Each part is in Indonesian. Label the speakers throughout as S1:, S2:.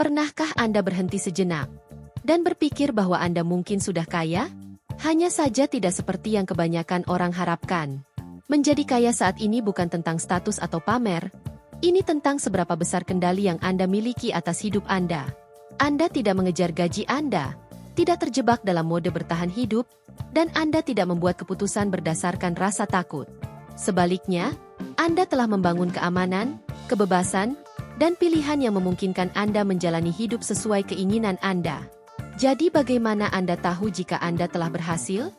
S1: Pernahkah Anda berhenti sejenak dan berpikir bahwa Anda mungkin sudah kaya? Hanya saja tidak seperti yang kebanyakan orang harapkan. Menjadi kaya saat ini bukan tentang status atau pamer. Ini tentang seberapa besar kendali yang Anda miliki atas hidup Anda. Anda tidak mengejar gaji Anda, tidak terjebak dalam mode bertahan hidup, dan Anda tidak membuat keputusan berdasarkan rasa takut. Sebaliknya, Anda telah membangun keamanan, kebebasan, dan pilihan yang memungkinkan Anda menjalani hidup sesuai keinginan Anda. Jadi bagaimana Anda tahu jika Anda telah berhasil?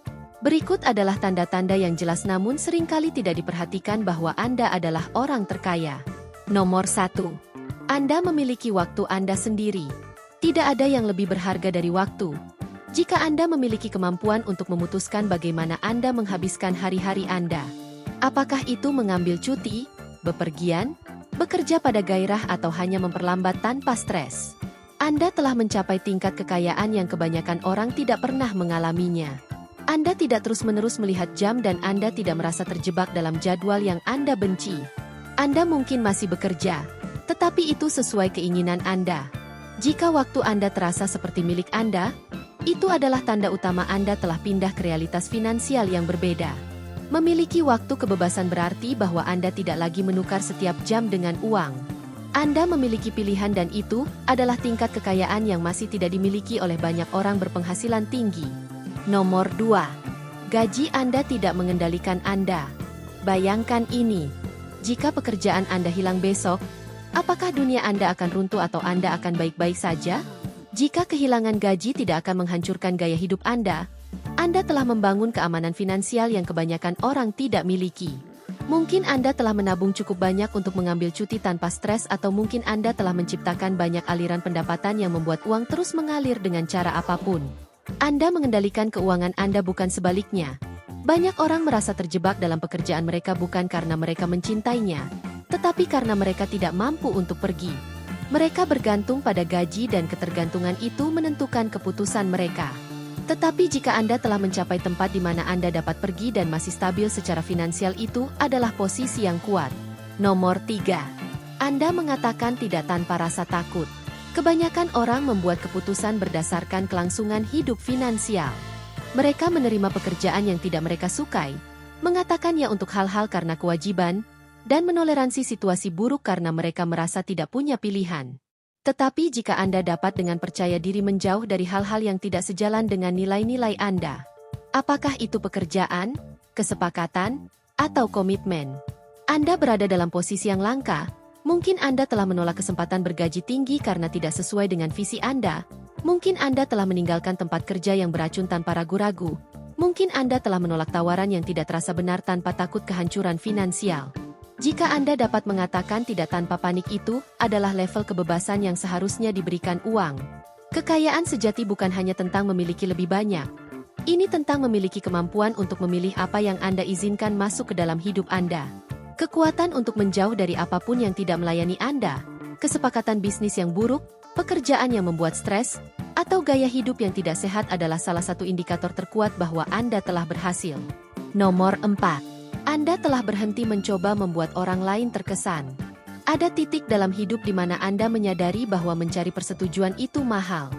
S1: Berikut adalah tanda-tanda yang jelas namun seringkali tidak diperhatikan bahwa Anda adalah orang terkaya. Nomor 1. Anda memiliki waktu Anda sendiri. Tidak ada yang lebih berharga dari waktu. Jika Anda memiliki kemampuan untuk memutuskan bagaimana Anda menghabiskan hari-hari Anda, apakah itu mengambil cuti, bepergian, bekerja pada gairah atau hanya memperlambat tanpa stres, Anda telah mencapai tingkat kekayaan yang kebanyakan orang tidak pernah mengalaminya. Anda tidak terus-menerus melihat jam dan Anda tidak merasa terjebak dalam jadwal yang Anda benci. Anda mungkin masih bekerja, tetapi itu sesuai keinginan Anda. Jika waktu Anda terasa seperti milik Anda, itu adalah tanda utama Anda telah pindah ke realitas finansial yang berbeda. Memiliki waktu kebebasan berarti bahwa Anda tidak lagi menukar setiap jam dengan uang. Anda memiliki pilihan dan itu adalah tingkat kekayaan yang masih tidak dimiliki oleh banyak orang berpenghasilan tinggi. Nomor 2. Gaji Anda tidak mengendalikan Anda. Bayangkan ini. Jika pekerjaan Anda hilang besok, apakah dunia Anda akan runtuh atau Anda akan baik-baik saja? Jika kehilangan gaji tidak akan menghancurkan gaya hidup Anda telah membangun keamanan finansial yang kebanyakan orang tidak miliki. Mungkin Anda telah menabung cukup banyak untuk mengambil cuti tanpa stres atau mungkin Anda telah menciptakan banyak aliran pendapatan yang membuat uang terus mengalir dengan cara apapun. Anda mengendalikan keuangan Anda bukan sebaliknya. Banyak orang merasa terjebak dalam pekerjaan mereka bukan karena mereka mencintainya, tetapi karena mereka tidak mampu untuk pergi. Mereka bergantung pada gaji dan ketergantungan itu menentukan keputusan mereka. Tetapi jika Anda telah mencapai tempat di mana Anda dapat pergi dan masih stabil secara finansial itu adalah posisi yang kuat. Nomor 3. Anda mengatakan tidak tanpa rasa takut. Kebanyakan orang membuat keputusan berdasarkan kelangsungan hidup finansial. Mereka menerima pekerjaan yang tidak mereka sukai, mengatakan ya untuk hal-hal karena kewajiban, dan menoleransi situasi buruk karena mereka merasa tidak punya pilihan. Tetapi jika Anda dapat dengan percaya diri menjauh dari hal-hal yang tidak sejalan dengan nilai-nilai Anda, apakah itu pekerjaan, kesepakatan, atau komitmen, Anda berada dalam posisi yang langka. Mungkin Anda telah menolak kesempatan bergaji tinggi karena tidak sesuai dengan visi Anda. Mungkin Anda telah meninggalkan tempat kerja yang beracun tanpa ragu-ragu. Mungkin Anda telah menolak tawaran yang tidak terasa benar tanpa takut kehancuran finansial. Jika Anda dapat mengatakan tidak tanpa panik itu adalah level kebebasan yang seharusnya diberikan uang. Kekayaan sejati bukan hanya tentang memiliki lebih banyak. Ini tentang memiliki kemampuan untuk memilih apa yang Anda izinkan masuk ke dalam hidup Anda. Kekuatan untuk menjauh dari apapun yang tidak melayani Anda, kesepakatan bisnis yang buruk, pekerjaan yang membuat stres, atau gaya hidup yang tidak sehat adalah salah satu indikator terkuat bahwa Anda telah berhasil. Nomor 4. Anda telah berhenti mencoba membuat orang lain terkesan. Ada titik dalam hidup di mana Anda menyadari bahwa mencari persetujuan itu mahal.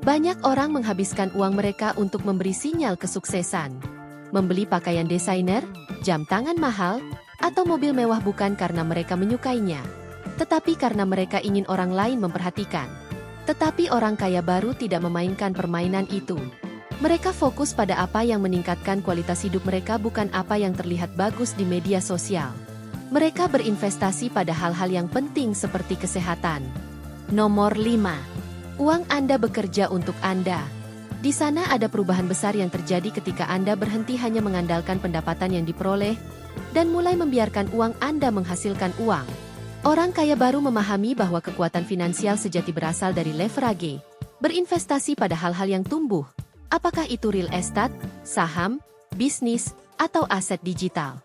S1: Banyak orang menghabiskan uang mereka untuk memberi sinyal kesuksesan. Membeli pakaian desainer, jam tangan mahal, atau mobil mewah bukan karena mereka menyukainya, tetapi karena mereka ingin orang lain memperhatikan. Tetapi orang kaya baru tidak memainkan permainan itu. Mereka fokus pada apa yang meningkatkan kualitas hidup mereka bukan apa yang terlihat bagus di media sosial. Mereka berinvestasi pada hal-hal yang penting seperti kesehatan. Nomor 5. Uang Anda bekerja untuk Anda. Di sana ada perubahan besar yang terjadi ketika Anda berhenti hanya mengandalkan pendapatan yang diperoleh, dan mulai membiarkan uang Anda menghasilkan uang. Orang kaya baru memahami bahwa kekuatan finansial sejati berasal dari leverage, berinvestasi pada hal-hal yang tumbuh, apakah itu real estate, saham, bisnis, atau aset digital.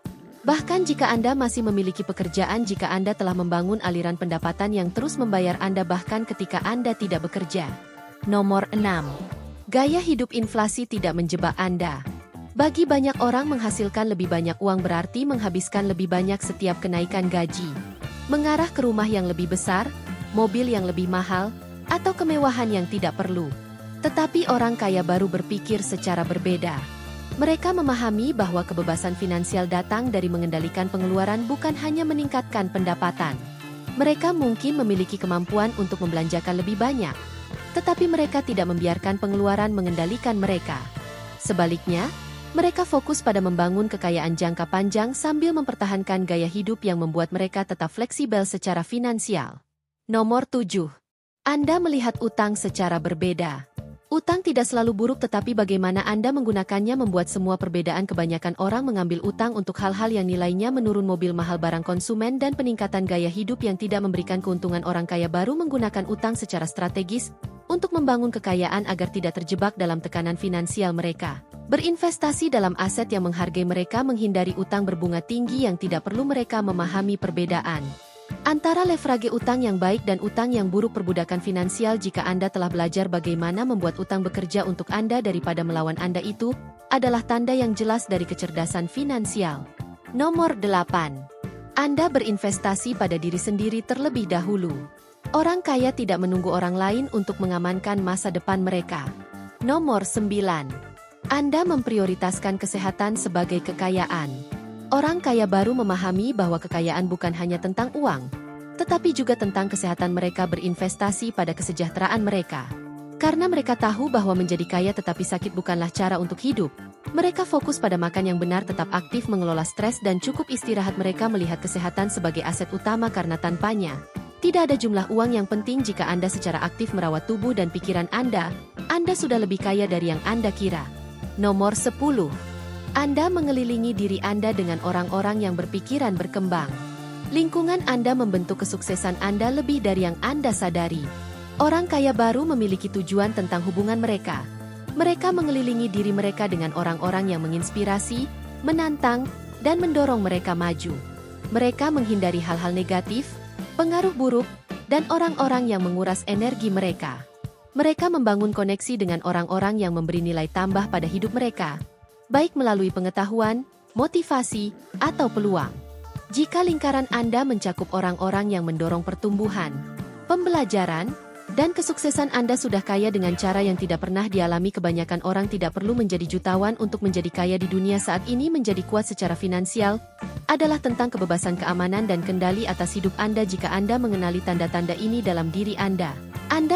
S1: Bahkan jika Anda masih memiliki pekerjaan jika Anda telah membangun aliran pendapatan yang terus membayar Anda bahkan ketika Anda tidak bekerja. Nomor 6. Gaya hidup inflasi tidak menjebak Anda. Bagi banyak orang menghasilkan lebih banyak uang berarti menghabiskan lebih banyak setiap kenaikan gaji. Mengarah ke rumah yang lebih besar, mobil yang lebih mahal, atau kemewahan yang tidak perlu. Tetapi orang kaya baru berpikir secara berbeda. Mereka memahami bahwa kebebasan finansial datang dari mengendalikan pengeluaran, bukan hanya meningkatkan pendapatan. Mereka mungkin memiliki kemampuan untuk membelanjakan lebih banyak, tetapi mereka tidak membiarkan pengeluaran mengendalikan mereka. Sebaliknya, mereka fokus pada membangun kekayaan jangka panjang sambil mempertahankan gaya hidup yang membuat mereka tetap fleksibel secara finansial. Nomor 7. Anda melihat utang secara berbeda. Utang tidak selalu buruk, tetapi bagaimana Anda menggunakannya membuat semua perbedaan. Kebanyakan orang mengambil utang untuk hal-hal yang nilainya menurun, mobil mahal, barang konsumen, dan peningkatan gaya hidup yang tidak memberikan keuntungan. Orang kaya baru menggunakan utang secara strategis untuk membangun kekayaan agar tidak terjebak dalam tekanan finansial. Mereka berinvestasi dalam aset yang menghargai mereka, menghindari utang berbunga tinggi yang tidak perlu. Mereka memahami perbedaan antara leverage utang yang baik dan utang yang buruk. Perbudakan finansial. Jika Anda telah belajar bagaimana membuat utang bekerja untuk Anda daripada melawan Anda, itu adalah tanda yang jelas dari kecerdasan finansial. Nomor 8. Anda berinvestasi pada diri sendiri terlebih dahulu. Orang kaya tidak menunggu orang lain untuk mengamankan masa depan mereka. Nomor 9. Anda memprioritaskan kesehatan sebagai kekayaan. Orang kaya baru memahami bahwa kekayaan bukan hanya tentang uang, tetapi juga tentang kesehatan. Mereka berinvestasi pada kesejahteraan mereka. Karena mereka tahu bahwa menjadi kaya tetapi sakit bukanlah cara untuk hidup. Mereka fokus pada makan yang benar, tetap aktif, mengelola stres, dan cukup istirahat. Mereka melihat kesehatan sebagai aset utama karena tanpanya tidak ada jumlah uang yang penting. Jika Anda secara aktif merawat tubuh dan pikiran Anda sudah lebih kaya dari yang Anda kira. Nomor 10. Anda mengelilingi diri Anda dengan orang-orang yang berpikiran berkembang. Lingkungan Anda membentuk kesuksesan Anda lebih dari yang Anda sadari. Orang kaya baru memiliki tujuan tentang hubungan mereka. Mereka mengelilingi diri mereka dengan orang-orang yang menginspirasi, menantang, dan mendorong mereka maju. Mereka menghindari hal-hal negatif, pengaruh buruk, dan orang-orang yang menguras energi mereka. Mereka membangun koneksi dengan orang-orang yang memberi nilai tambah pada hidup mereka, baik melalui pengetahuan, motivasi, atau peluang. Jika lingkaran Anda mencakup orang-orang yang mendorong pertumbuhan, pembelajaran, dan kesuksesan, Anda sudah kaya dengan cara yang tidak pernah dialami kebanyakan orang. Tidak perlu menjadi jutawan untuk menjadi kaya di dunia saat ini. Menjadi kuat secara finansial adalah tentang kebebasan, keamanan, dan kendali atas hidup Anda. Jika Anda mengenali tanda-tanda ini dalam diri Anda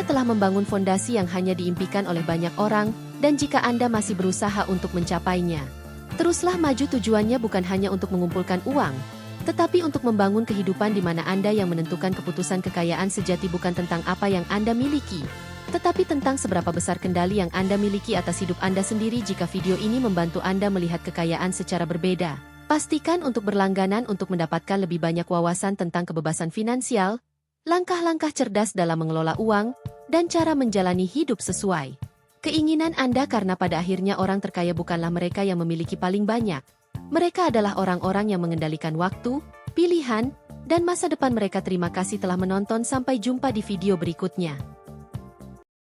S1: telah membangun fondasi yang hanya diimpikan oleh banyak orang. Dan jika Anda masih berusaha untuk mencapainya, teruslah maju. Tujuannya bukan hanya untuk mengumpulkan uang, tetapi untuk membangun kehidupan di mana Anda yang menentukan keputusan. Kekayaan sejati bukan tentang apa yang Anda miliki, tetapi tentang seberapa besar kendali yang Anda miliki atas hidup Anda sendiri. Jika video ini membantu Anda melihat kekayaan secara berbeda, pastikan untuk berlangganan untuk mendapatkan lebih banyak wawasan tentang kebebasan finansial, langkah-langkah cerdas dalam mengelola uang, dan cara menjalani hidup sesuai keinginan Anda. Karena pada akhirnya orang terkaya bukanlah mereka yang memiliki paling banyak. Mereka adalah orang-orang yang mengendalikan waktu, pilihan, dan masa depan mereka. Terima kasih telah menonton. Sampai jumpa di video berikutnya.